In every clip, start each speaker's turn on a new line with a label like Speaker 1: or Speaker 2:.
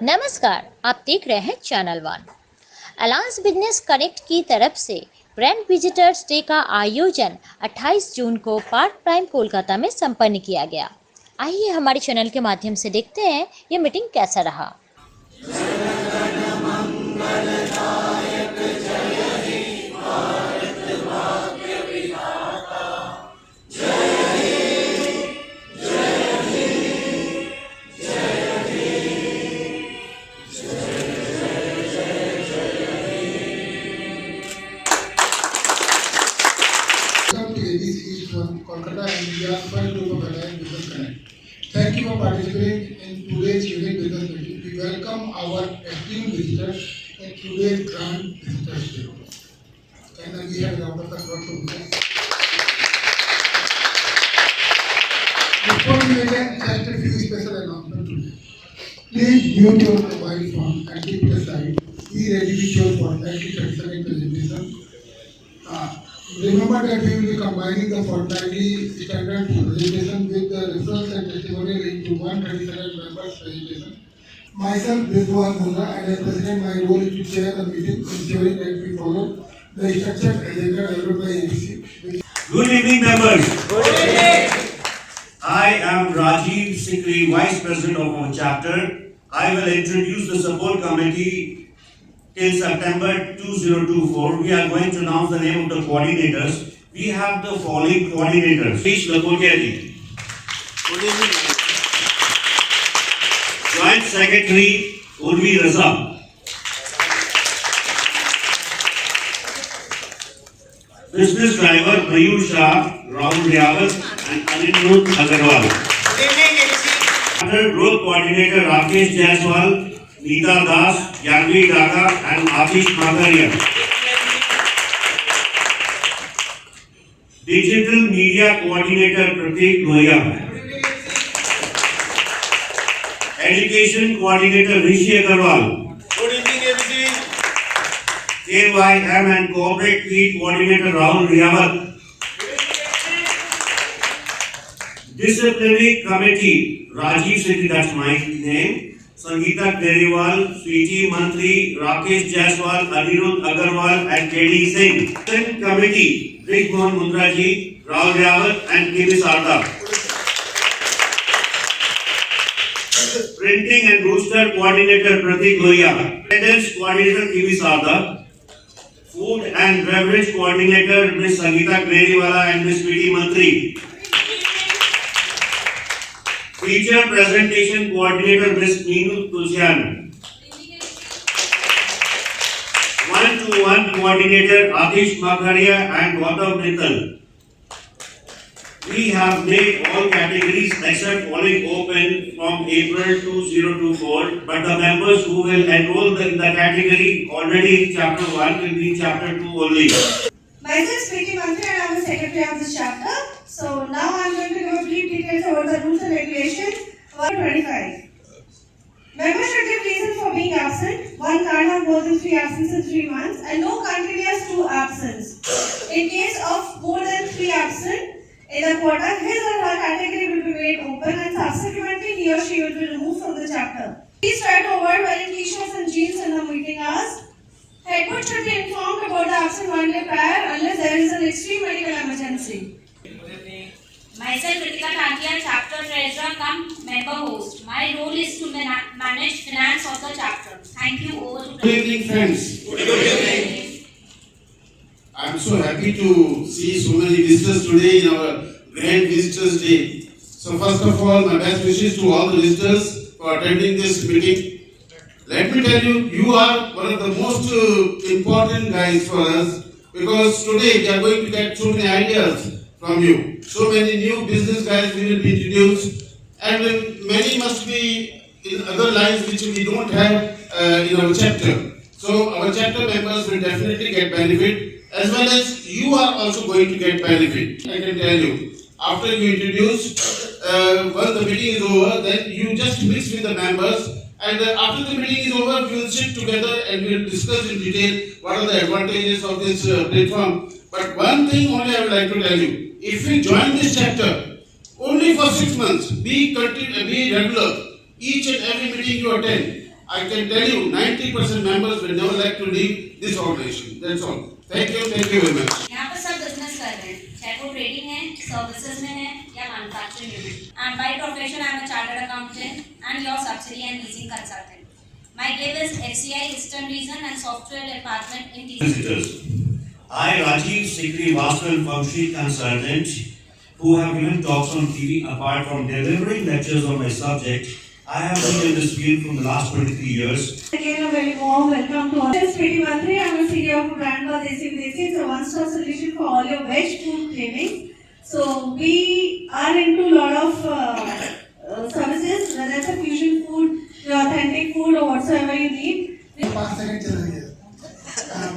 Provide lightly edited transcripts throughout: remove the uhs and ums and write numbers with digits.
Speaker 1: नमस्कार, आप देख रहे हैं channel one. Alliance business connect की तरफ से ब्रांड विजिटर्स डे का आयोजन 28 जून को पार्क प्राइम कोलकाता में संपन्न किया गया। आइए हमारे चैनल के माध्यम से देखते हैं ये मीटिंग कैसा रहा।
Speaker 2: Welcome to ABC from Kolkata and India First Group of Alliance Business Connect. Thank you for participating in today's unique business meeting. We welcome our esteemed visitors in today's grand visitors day. Can we have a round of applause for them? Before we begin, just a few special announcements today. Please mute your mobile phone and keep it aside. Be ready with your fortnightly traditional presentation. Remember that we will be combining the fortnightly standard presentation with the results and testimonial into one 37 members presentation. Myself, Rizwan Mundra, and as President, my role is to chair the meeting, ensuring that we follow the structured agenda developed by ABC.
Speaker 3: Good evening, members. Good evening. I am Rajiv Sikri, Vice President of our chapter. I will introduce the support committee till September 2024. We are going to announce the name of the coordinators. We have the following coordinators. Please, Lakotia ji. Good evening. Joint Secretary, Urvi Raza. Business driver, Mayur Shah, Rahul Ryawat and Anirudh Agarwal. Good evening. Growth Coordinator, Rakesh Jaiswal, Neeta Das, Yanvi Daga and Atish Magaria. Digital Media Coordinator, Prateek Goya. Education Coordinator, Rishi Agarwal. Good evening, everybody. KYM and Corporate Fleet Coordinator, Rahul Ryawat. Disciplinary Committee, Rajiv Sikri, that's my name. Sangeeta Keriwal, Sweetie Mantri, Rakesh Jaiswal, Anirudh Agarwal and KD Singh. Second Committee, Rizwan Mundra ji, Rahul Ryawat and Kimi Sarda. Printing and Rooster Coordinator, Prateek Goya. Attendance Coordinator, Kimi Sarda. Food and Beverage Coordinator, Ms. Sangeeta Keriwala and Ms. Sweetie Mantri. Feature Presentation Coordinator, Ms. Meenu Tulsian. One-to-one Coordinator, Atish Magaria and Gautam Mittal. We have made all categories except following open from April 2024, but the members who will enroll in the category already in Chapter 1 will be in Chapter 2 only.
Speaker 4: Myself, Sweetie Mantri, and I am the secretary of this chapter. So now I am going to give brief details about the rules and regulations for 25. Members should give reasons for being absent. One can't have more than 3 absences in 3 months and no continuous 2 absence. In case of more than 3 absent in a quarter, his or her category will be made open and subsequently he or she will be removed from the chapter. Please try to avoid wearing t-shirts and jeans in the meeting hours. Headboard should be informed about the absent 1 day prior unless there is an extreme medical emergency.
Speaker 5: Myself, Ritika Thakia, chapter treasurer cum member host. My role is to manage finance of the chapter. Thank you. Over to
Speaker 6: Good evening, friends.
Speaker 5: Good evening.
Speaker 6: I am so happy to see so many visitors today in our Grand Visitors Day. So first of all, my best wishes to all the visitors for attending this meeting. Let me tell you, you are one of the most important guys for us because today we are going to get so many ideas from you. So many new business guys we will be introduced and many must be in other lines which we don't have in our chapter. So our chapter members will definitely get benefit as well as you are also going to get benefit. I can tell you, after you introduce, once the meeting is over, then you just mix with the members and after the meeting is over, we will sit together and we will discuss in detail what are the advantages of this platform. But one thing only I would like to tell you, if you join this chapter, only for 6 months, be regular, each and every meeting you attend. I can tell you 90% members will never like to leave this organization. That's all. Thank you very much.
Speaker 5: यहाँ पर सब business कर रहे हैं, चाहे वो trading है, services में है या manufacturing unit. And by profession I am a chartered accountant and your subsidy and leasing consultant. My gift is FCI Eastern Region and Software Department in
Speaker 3: Visitors. I, Rajiv Sikri Vasan Functional Consultant, who have given talks on TV apart from delivering lectures on my subject. I have been in this field from the last 23 years.
Speaker 4: Again, a very warm welcome to all. This is Preeti Mantri. I am a CEO of brand called Desi Videsi. It's a one-stop solution for all your veg food cravings. So we are into a lot of services, whether it's a fusion food, your authentic food, or whatsoever you need.
Speaker 2: 5 seconds चला गया.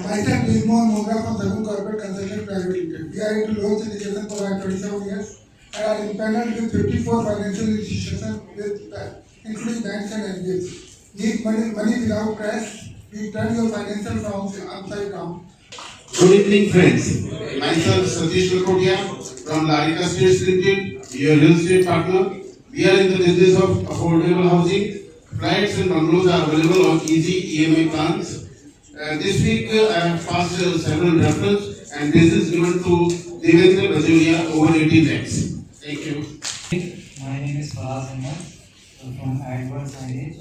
Speaker 2: Myself Bismon Mogra from Zagun Corporate Consultant Private Limited. We are into loans and education for around 27 years and are impaneled with 54 financial institutions with including banks and NBFCs. Need money without cash? We turn your financial problems upside down.
Speaker 6: Good evening, friends. Myself, Satish Lakotia from Larika Estates Limited, your real estate partner. We are in the business of affordable housing. Flats and bungalows are available on easy EMI plans. This week, I have passed several referrals and this is given to Devendra Bajoria over 18 lakhs. Thank you.
Speaker 7: My name is Faraz Ahmed from Adverse Signage.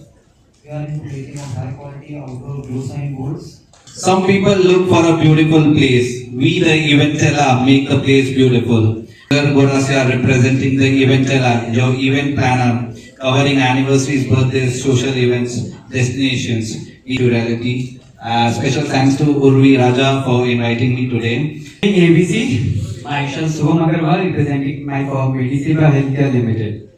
Speaker 7: We are into creating of high quality outdoor glow sign boards.
Speaker 8: Some people look for a beautiful place. We, the Eventella, make the place beautiful. Gorasya representing the Eventella, your event planner, covering anniversaries, birthdays, social events, destinations, into reality. Special thanks to Urvi Raja for inviting me today.
Speaker 7: ABC, myself Shubham Agarwal representing my firm Mediceba Healthcare Limited.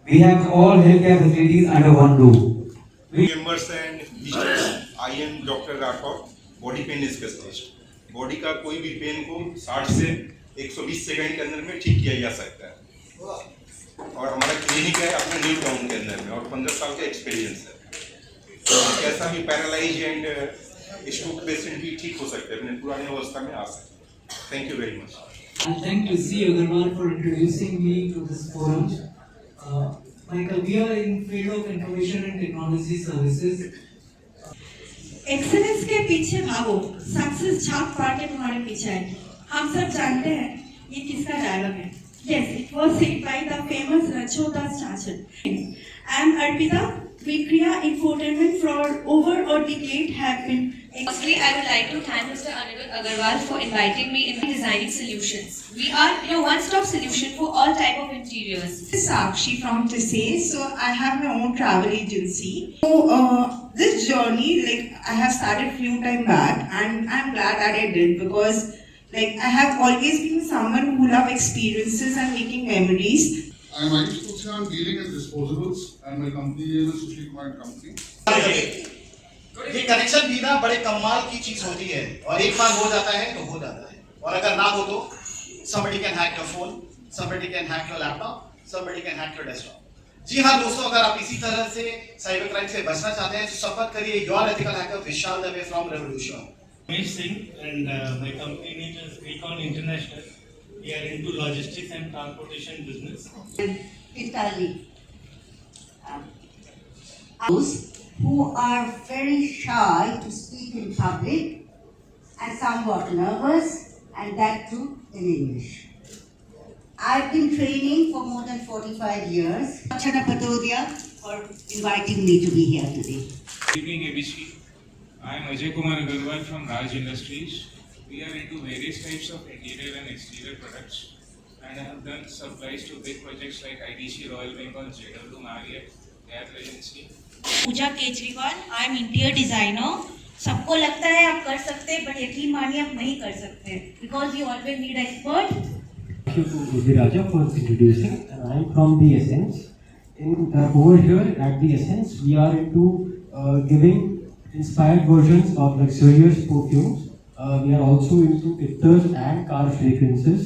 Speaker 7: We have all healthcare facilities under one roof.
Speaker 9: members and visitors, I am Dr. Rathod, body pain specialist. Body का कोई भी pen को 60 से 120 second के अंदर में ठीक किया जा सकता है और हमारा क्लिनिक है अपने न्यू टाउन के अंदर में और 15 साल का एक्सपीरियंस है. तो कैसा भी पैरालाइज एंड स्ट्रोक पेशेंट भी ठीक हो सकते हैं, अपने पुरानी अवस्था में आ सकते हैं. Thank you very much.
Speaker 7: And thank you C. Agarwal for introducing me to this forum. My career in field of information and technology services.
Speaker 4: Excellence के पीछे भागो, सक्सेस झांक फाड़ के तुम्हारे पीछे है. हम सब जानते हैं ये किसका डायलॉग है. Yes, it was said by the famous Rachodas Chachal. I am Arpita. We Kriya Infotainment for over a decade have been.
Speaker 10: Firstly, I would like to thank Mr. Anirudh Agarwal for inviting me in designing solutions. We are a one-stop solution for all type of interiors.
Speaker 11: This is Sakshi from Tissay. So I have my own travel agency. So this journey, I have started few time back, and I'm glad that I did because I have always been someone who love experiences and making memories.
Speaker 2: I am Ayush Kuchha. I am dealing with disposables and my company name is Sushil Kumar Company.
Speaker 12: ये connection भी ना बड़े कमाल की चीज होती है और एक बार हो जाता है तो हो जाता है और अगर ना हो तो somebody can hack your phone, somebody can hack your laptop, somebody can hack your desktop. जी हाँ दोस्तों, अगर आप इसी तरह से साइबर क्राइम से बचना चाहते हैं तो संपर्क करिए your ethical hacker Vishal Dave from revolution.
Speaker 13: Ramesh Singh and my company name is Recon International. We are into logistics and transportation business.
Speaker 11: Italy. Those who are very shy to speak in public and somewhat nervous, and that too in English. I've been training for more than 45 years. Chana Patodia for inviting me to be here today.
Speaker 13: Good evening ABC. I am Ajay Kumar Agarwal from Raj Industries. We are into various types of interior and exterior products and I have done supplies to big projects like IDC, Royal Bengal, JW Marriott, Air Regency.
Speaker 10: Pooja Kejriwal, I am interior designer. सबको लगता है आप कर सकते हैं but यकीन मानिए आप नहीं कर सकते because you always need expert.
Speaker 7: Thank you to Urvi Raja for introducing, and I am from The Essence. Over here at The Essence, we are into giving inspired versions of luxurious perfumes. We are also into itters and car fragrances.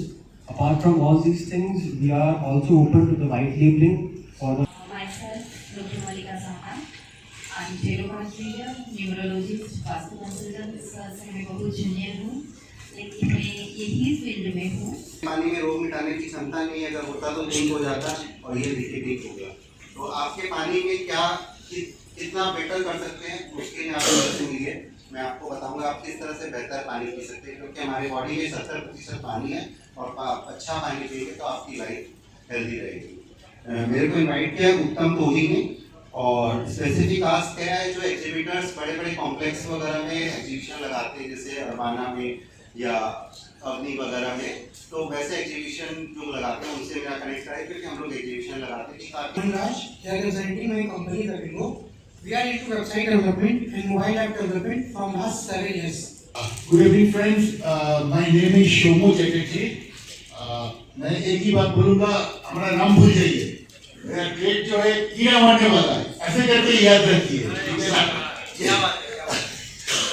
Speaker 7: Apart from all these things, we are also open to the white labeling for the.
Speaker 10: Myself, Dr. Malika Sahan. I am geroconstructor, neurologist, vastu consultant से मैं बहुत junior हूँ लेकिन मैं यही field में हूँ.
Speaker 12: पानी में रोग मिटाने की क्षमता नहीं अगर होता तो लिंक हो जाता और ये देखिए ठीक हो गया. तो आपके पानी में क्या कितना बेटर कर सकते हैं उसके लिए आपको मदद मिली है। मैं आपको बताऊंगा आप किस तरह से बेहतर पानी पी सकते हैं, क्योंकि हमारी बॉडी में 70% पानी है और अच्छा पानी पिएंगे तो आपकी लाइफ हेल्दी रहेगी। मेरे को इनवाइट किया उत्तम कोहली ने और स्पेसिफिक आस्क क्या है, जो एग्जीबिटर्स बड़े बड़े कॉम्प्लेक्स वगैरह में एग्जीबिशन लगाते हैं जैसे अरबाना में या अवनी वगैरह में, तो वैसे एग्जीबिशन जो लगाते हैं उनसे मेरा कनेक्ट कराए, क्योंकि हम लोग एग्जीबिशन लगाते हैं ताकि
Speaker 2: representing my company Rapigo. We are into website development and mobile app development from last 7 years.
Speaker 14: Good evening friends, my name is Shomo Chatterjee. मैं एक ही बात बोलूँगा, हमारा नाम भूल जाइए, मेरा ट्रेड जो है कीड़ा मारने वाला है, ऐसे करके याद रखिए।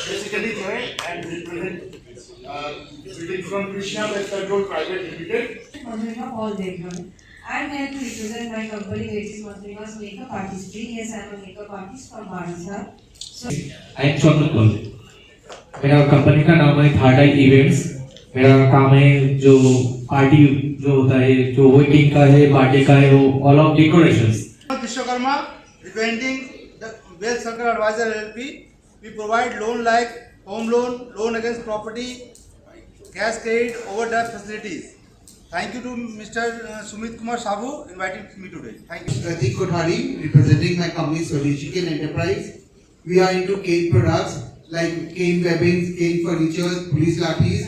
Speaker 14: बेसिकली जो है and represent from Krishna Pest Control Private Limited.
Speaker 4: Madhurima Paul Devgan. I'm here to represent my company, which is Madhurima's Makeup Artistry. Yes, I'm a makeup artist from Banasar. So,
Speaker 15: I am Chandrakul. मेरा company का नाम है third आई events. मेरा काम है जो party जो होता है, जो वेडिंग का है, पार्टी का है, वो all of decorations.
Speaker 16: Vishwakarma representing the Well Circle Advisor LLP. We provide loan like home loan, loan against property, cash credit, overdraft facilities. Thank you to Mr. Sumit Kumar Sabhu inviting me today. Thank you.
Speaker 17: Pratik Kothari, representing my company Solution Enterprise. We are into cane products like cane webbings, cane furniture, police lathis.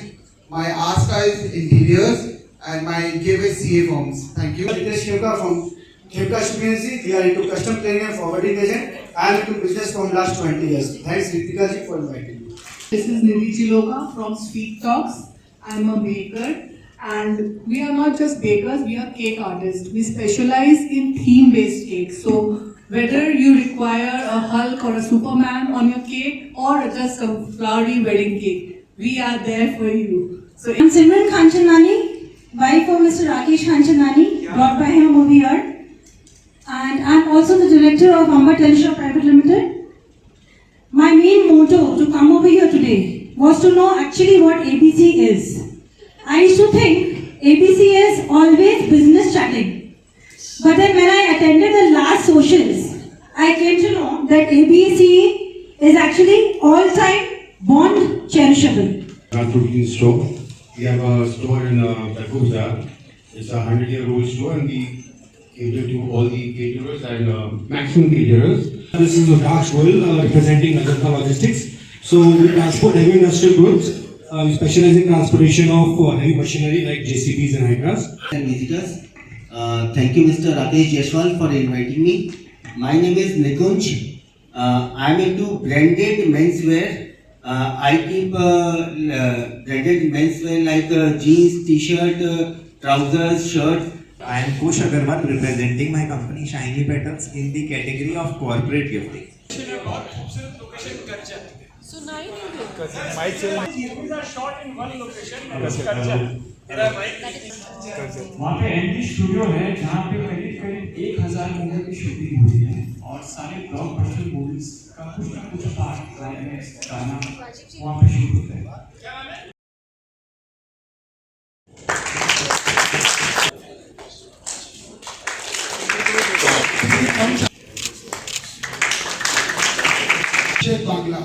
Speaker 17: My ask is interiors and my give is CA forms. Thank you.
Speaker 18: Ritesh Khemka from Khemka Shipping. We are into custom planning and forwarding agent. I am into business from last 20 years. Thanks Ritika ji for inviting me.
Speaker 19: This is Nidhi Chiloka from Sweet Talks. I am a baker. And we are not just bakers, we are cake artists. We specialize in theme-based cakes. So whether you require a Hulk or a Superman on your cake or just a flowery wedding cake, we are there for you. So
Speaker 4: I'm Simran Kanchanani, wife of Mr. Rakesh Kanchanani, brought by him over here. And I'm also the director of Amba Teleshop Private Limited. My main motto to come over here today was to know actually what ABC is. I used to think ABC is always business chatting. But then when I attended the last socials, I came to know that ABC is actually all-time bond cherishable.
Speaker 20: Transportation store. We have a store in Bazaar. It's a 100-year-old store and we cater to all the caterers and maximum caterers.
Speaker 21: This is Raj Goyal representing Ajanta Logistics. So we transport heavy industrial goods. We specialize in transportation of heavy machinery like JCBs and Hydras.
Speaker 22: And visitors, thank you Mr. Rakesh Jaiswal for inviting me. My name is Nikunj. I am into branded menswear. I keep branded menswear like jeans, t-shirt, trousers, shirts.
Speaker 23: I am Kush Agarwal representing my company Shiny Petals in the category of corporate gifting.
Speaker 24: So 9 These are shot in one location.
Speaker 7: वहाँ पे anti studio है जहाँ पे करीब 1000 movie की shooting हुई है और सारे ब्लॉकबस्टर मूवीज का कुछ ना कुछ पार्ट क्लाइमैक्स गाना वहाँ पे शूट होता है।
Speaker 2: बांग्ला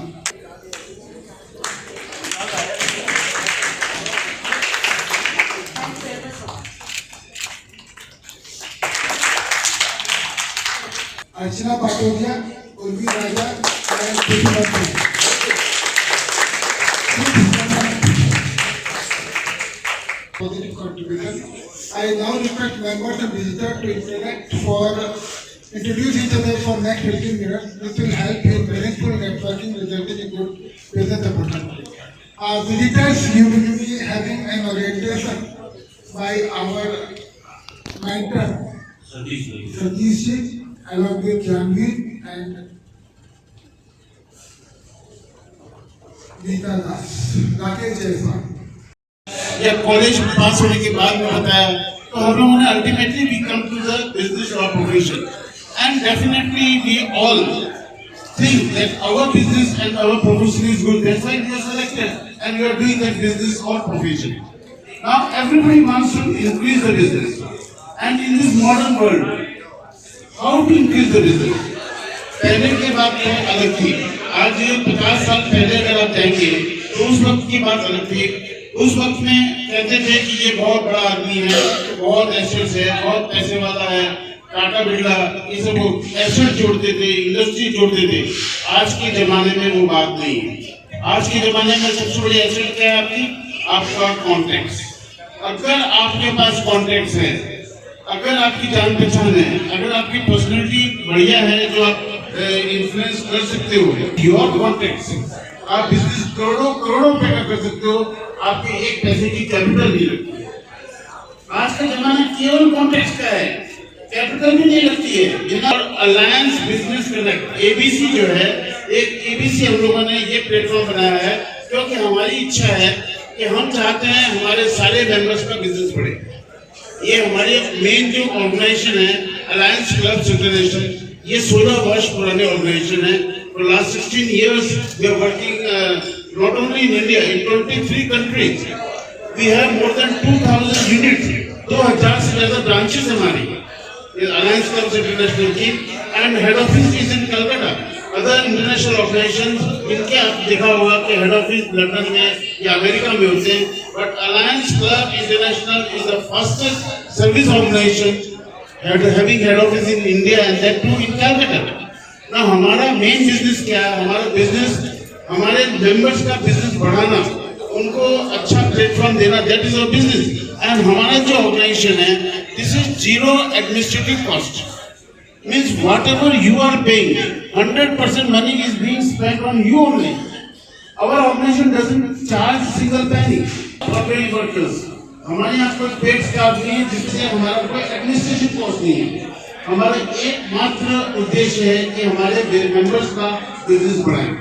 Speaker 2: अर्चना पाटोदिया, उर्वी राजा and Preeti Mantri. Positive contribution. I now request members and visitors to interact for introduce each other for next 15 minutes. This will help in meaningful networking resulting in good business opportunity. Visitors, you will be having an orientation by our mentor Satish ji, along with Janveer and Neeta Das, Rakesh Jaiswal.
Speaker 6: या college pass होने के बाद में बताया तो हम लोगों ने ultimately we come to the business और profession and definitely we all think that our business and our profession is good. That's why we are selected and we are doing that business or profession. Now everybody wants to increase the business. And in this modern world, how to increase the business? पहले की बात तो अलग थी। आज 50 साल पहले अगर आप जाएंगे तो उस वक्त की बात अलग थी। उस वक्त में कहते थे कि ये बहुत बड़ा आदमी है, बहुत एसेट्स है, बहुत पैसे वाला है, टाटा बिरला, ये सब एसेट जोड़ते थे, इंडस्ट्री जोड़ते थे। आज के जमाने में वो बात नहीं है। आज के जमाने में सबसे बड़ी एसेट क्या है आपका कॉन्टेक्ट्स। अगर आपके पास कॉन्टेक्ट्स है, अगर आपकी जान पहचान है, अगर आपकी पर्सनैलिटी बढ़िया है जो आप इन्फ्लुएंस कर सकते हो, योर कॉन्टेक्ट्स, आप बिजनेस करोड़ों करोड़ों रुपए का कर सकते हो, आपके एक पैसे की कैपिटल नहीं लगती है। आज का जमाना केवल कॉन्टेक्ट्स का है, कैपिटल भी नहीं लगती है। अलायंस बिजनेस कनेक्ट ABC जो है, एक ABC हम लोगों ने ये प्लेटफॉर्म बनाया है क्योंकि हमारी इच्छा है कि हम चाहते हैं हमारे सारे मेंबर्स का बिजनेस बढ़े। ये हमारी मेन जो ऑर्गेनाइजेशन है अलायंस क्लब्स इंटरनेशनल, ये 16 वर्ष पुराने ऑर्गेनाइजेशन है। For last 16 years we are working not only in India, in 23 countries. We have more than 2000 units, 2000 से ज़्यादा ब्रांचेस हमारी अलायंस क्लब्स इंटरनेशनल की, and head office is in Calcutta. Other international organisations इनके आप देखा होगा कि हेड ऑफिस लंदन में या अमेरिका में होते हैं, but alliance club international is the fastest service organization having head office in India and that too in Calcutta. ना हमारा मेन बिजनेस क्या है? हमारा बिजनेस हमारे मेंबर्स का बिजनेस बढ़ाना, उनको अच्छा प्लेटफॉर्म देना, that is our business. And हमारा जो ऑर्गेनाइजेशन है, this is zero administrative cost, means whatever you are paying 100% money is being spent on you only. Our organization doesn't charge single penny for workers. हमारे यहाँ कोई paid staff नहीं है जिससे हमारा कोई एडमिनिस्ट्रेशन कॉस्ट नहीं है। हमारा एकमात्र उद्देश्य है कि हमारे मेंबर्स का बिजनेस बढ़ाएं।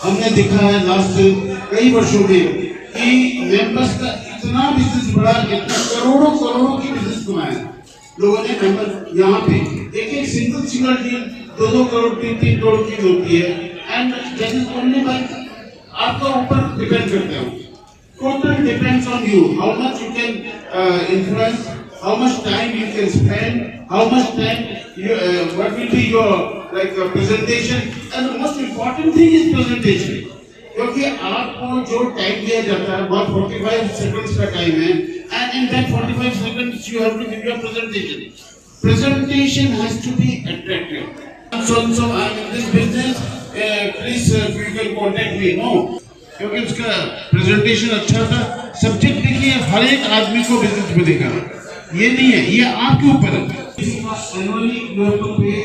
Speaker 6: हमने देखा है लास्ट कई वर्षों में कि मेंबर्स का इतना बिजनेस बढ़ा, इतना करोड़ों करोड़ों की बिजनेस कमाया लोगों ने। मेंबर यहाँ पे एक सिंगल डील 2-2 करोड़ 3-3 करोड़ की होती है। And that is only by आपका ऊपर डिपेंड करता है। Total depends on you. How much you can influence, how much time you can spend, how much time you, what will be your presentation, and the most important thing is presentation. क्योंकि आपको जो time दिया जाता है बहुत 45 seconds का time है, and in that 45 seconds you have to give your presentation. Presentation has to be attractive. So I'm in this business. Please you can contact me. No. क्योंकि उसका प्रेजेंटेशन अच्छा था। सब्जेक्ट देखिए, हर एक आदमी को बिजनेस मिलेगा, ये नहीं है, ये आपके ऊपर है। Annually you have to pay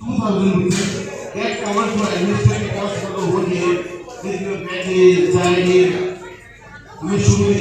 Speaker 6: 2000 rupees. That covers for administrative cost for the whole year. This is your pay, salary. हमें शुरू में